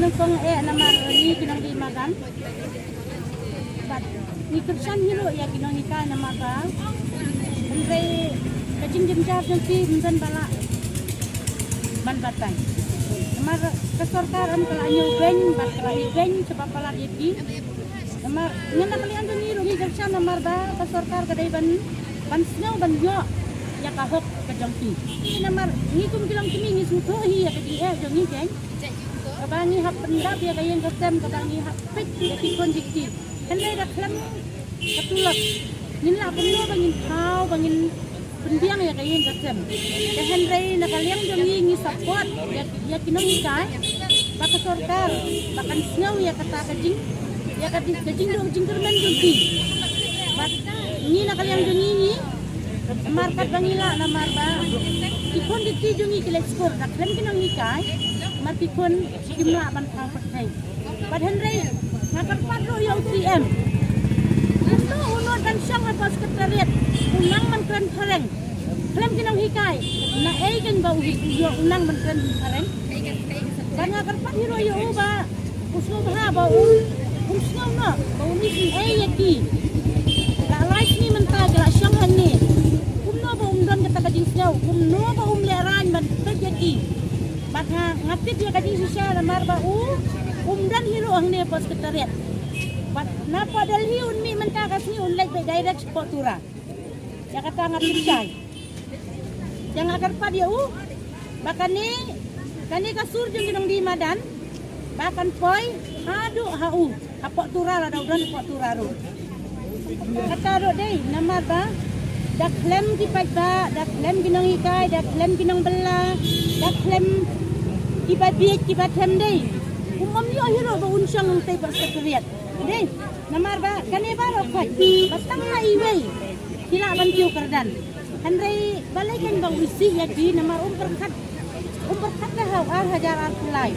anong pang naman ni kinang di magan. But ni Krishnan hilo ya kinang ika na maga. Andre kajing jemjar nanti minsan bala ban batang. Namar kesorkaran kalau anyo ben bat kalau ben sebab pala yaki. Namar ngena kalian tu ni rugi Krishnan namar ba kesorkar kadai ban snow ban yo ya kahok kajangki. Ni namar ni kum kilang kimi ni suto hi ya kajing jangi jeng. Kabangi hak pendap ya kayang kesem kabangi hak pit ya tikon jiki. Henry dah kelam ketulak. Nila penuh bangin kau bangin pendiang ya kayang kesem. Dan Henry nak kalian jangi ni support ya kinong ikai. Baka sorkar bakan snow ya kata kajing ya kajing dong jingkermen jiki. Bat ni nak kalian jangi ni markat bangila na marba. Tikon jiki jangi kilek skor nak kalian kinong ikai. Mati pun jumlah bantang pakai. Pada Henry nakar patro yang 3M. Uno dan syang apa sekretariat. Unang menteri pareng. Klaim kinang hikai. Na kan bau hikai unang menteri pareng. Dan nakar pat hiro yo ba. Usno bah bau. Usno na bau ni yaki. La life ni mentah la syang ni. Umno ba umdan kata kajing siau. Umno ba leran ban yaki. Maka ngapit dia kajing sisya lamar bau umdan hiro ang ne pos sekretariat. Bat napa dalhi unmi mentah kasni unlek be direct potura. Ya kata ngapit sai. Yang agar pa dia bakan ni kani kasur jeung ginong di madan bakan poi hadu hau apok tura la daudan apok tura ru. Kata do dei namar ba dak lem di pajba dak lem ginong ikai dak lem ginong bela dak lem kibat biak kibat hem dei umam yo hiro ba unsyang ng tay ba sekretariat dei namar ba kani ba ro khaj batang hai wei kila ban tiu kerdan Henry balikan ba usi ya di namar umperkat dah hajar al kulai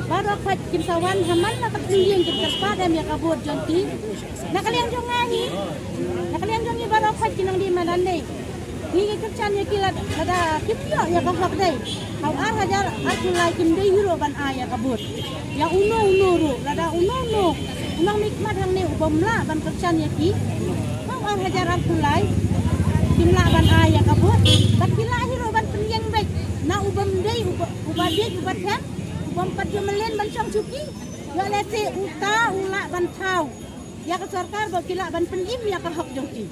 baru khaj kimsawan haman la katingin kin kaspadam ya kabur jonti nakalian jongahi nakalian jongi baru khaj kinang di madan dei ni kerjaan ya kila ada kipyo ya kahak dei hau hajar akulai kim dei hiro ban aya kabut ya uno ru rada uno unang nikmat hang ne ubamla ban kerjaan ya ki hau hajar akulai kim la ban aya kabut takila hiro ban penjeng baik na ubam dei ubadit ubadhan ubam padjumelen ban syang suki ya lete uta ula ban tau ya ke sarkar ba kila ban penim ya kahak jongki